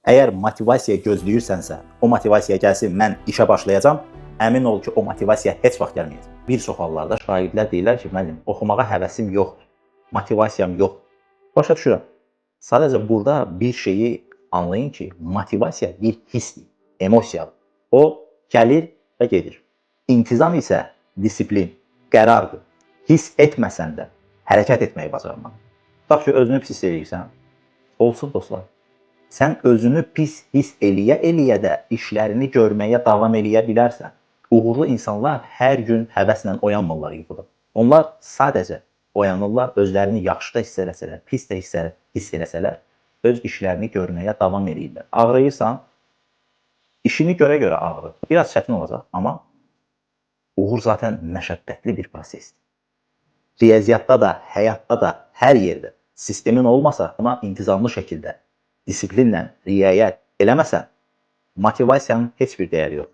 Əgər motivasiya gözləyirsənsə, o motivasiya gəlsin, mən işə başlayacağam, əmin ol ki, o motivasiya heç vaxt gəlməyəcək. Bir çox hallarda şagirdlər deyirlər ki, müəllim, oxumağa həvəsim yoxdur, motivasiyam yoxdur. Başa düşürəm. Sadəcə burada bir şeyi anlayın ki, motivasiya bir hissdir, emosiyadır. O gəlir və gedir. İntizam isə disiplin, qərardır. Hiss etməsən də hərəkət etməyi bacarmaq. Bax ki, özünü pis eləyirsən, olsun dostlar. Sən özünü pis hiss eləyə-eləyə də işlərini görməyə davam eləyə bilərsən. Uğurlu insanlar hər gün həvəslə oyanmırlar yuxuda. Onlar sadəcə oyanırlar, özlərini yaxşı da hiss eləsələr, pis də hiss eləsələr, öz işlərini görməyə davam eləyirlər. Ağrıyırsan, işini görə-görə ağrı. Biraz çətin olacaq, amma uğur zaten məşəqqətli bir prosesdir. Riyaziyyatda da, həyatda da, hər yerdə sistemin olmasa, buna intizamlı şəkildə, disiplinlə riayət eləməsən, motivasiyanın heç bir dəyəri yoxdur.